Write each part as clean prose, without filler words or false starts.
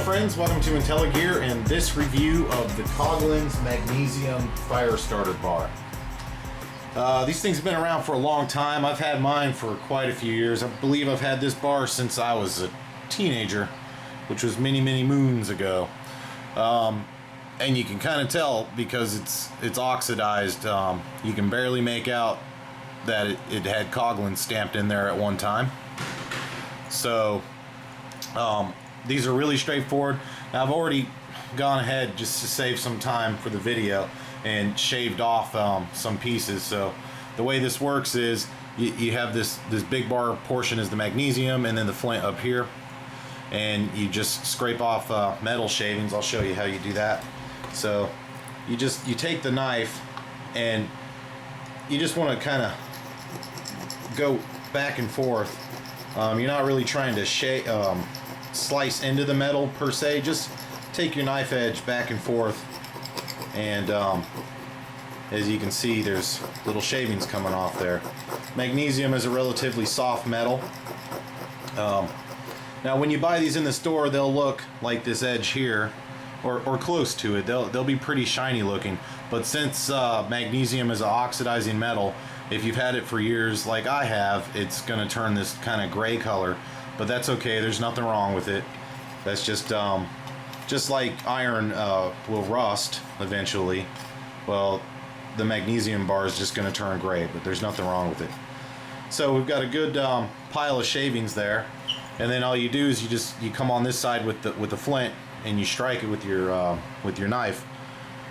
friends, welcome to IntelliGear and this review of the Coghlan's Magnesium Fire Starter Bar. These things have been around for a long time. I've had mine for quite a few years. I believe I've had this bar since I was a teenager, which was many moons ago. And you can kind of tell because it's oxidized. You can barely make out that it had Coghlan stamped in there at one time. So these are really straightforward. Now, I've already gone ahead just to save some time for the video and shaved off some pieces. So the way this works is you have this big bar portion is the magnesium, and then the flint up here, and you just scrape off metal shavings. I'll show you how you do that. So you take the knife and you just want to kind of go back and forth. You're not really trying to slice into the metal per se. Just take your knife edge back and forth, and as you can see, there's little shavings coming off there. Magnesium is a relatively soft metal. Now when you buy these in the store, they'll look like this edge here, or close to it. They'll be pretty shiny looking, but since magnesium is an oxidizing metal, if you've had it for years like I have, it's going to turn this kind of gray color, but that's okay. There's nothing wrong with it. That's just like iron will rust eventually. Well, the magnesium bar is just going to turn gray, but there's nothing wrong with it. So we've got a good pile of shavings there, and then all you do is you come on this side with the flint and you strike it with your knife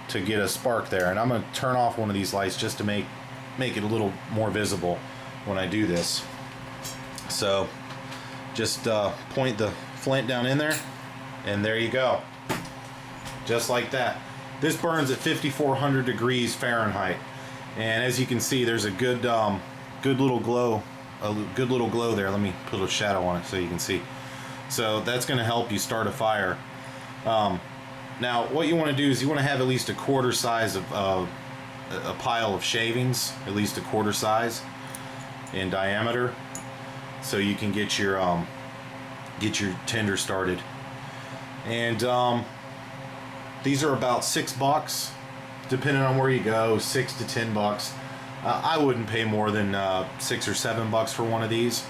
to get a spark there. And I'm going to turn off one of these lights just to make it a little more visible when I do this. So just point the flint down in there, and there you go, just like that. This burns at 5,400 degrees Fahrenheit, and as you can see, there's a good little glow there. Let me put a shadow on it so you can see. So that's going to help you start a fire. Now what you want to do is you want to have at least a quarter size of a pile of shavings, at least a quarter size in diameter, so you can get your tinder started. And these are about $6, depending on where you go, $6 to $10. I wouldn't pay more than $6 or $7 for one of these.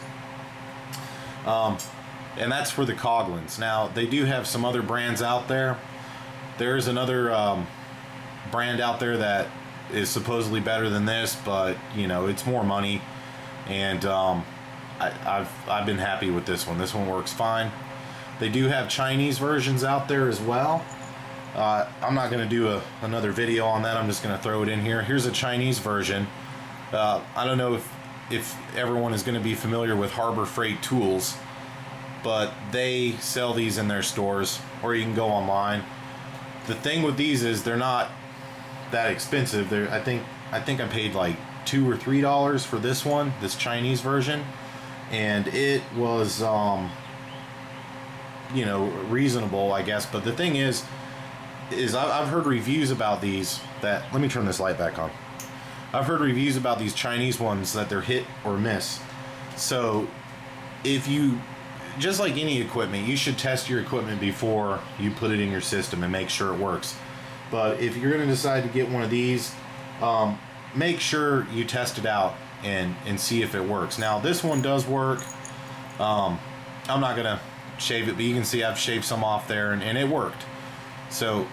And that's for the Coghlans. Now they do have some other brands out there. There's another brand out there that is supposedly better than this, but you know, it's more money, and I've been happy with this one. This one works fine. They do have Chinese versions out there as well. I'm not going to do another video on that. I'm just going to throw it in here. Here's a Chinese version. I don't know if everyone is going to be familiar with Harbor Freight Tools, but they sell these in their stores, or you can go online. The thing with these is they're not that expensive. I think I paid like $2 or $3 for this one, this Chinese version, and it was you know, reasonable, I guess. But the thing is I've heard reviews about these that, let me turn this light back on. I've heard reviews about these Chinese ones that they're hit or miss. So if you, just like any equipment, you should test your equipment before you put it in your system and make sure it works. But if you're going to decide to get one of these, make sure you test it out and see if it works. Now this one does work. I'm not going to shave it, but you can see I've shaved some off there, and it worked. So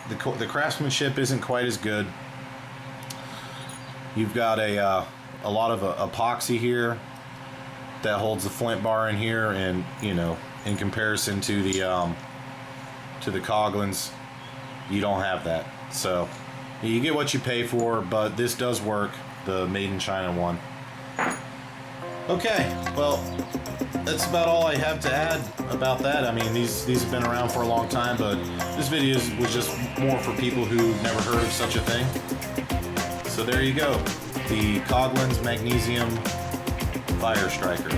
the craftsmanship isn't quite as good. You've got a lot of epoxy here that holds the flint bar in here, and you know, in comparison to the Coghlans, you don't have that. So you get what you pay for, but this does work, the made in China one. Okay, well, that's about all I have to add about that. I mean, these have been around for a long time, but this video was just more for people who never heard of such a thing. So there you go, the Coghlan's Magnesium Fire Striker.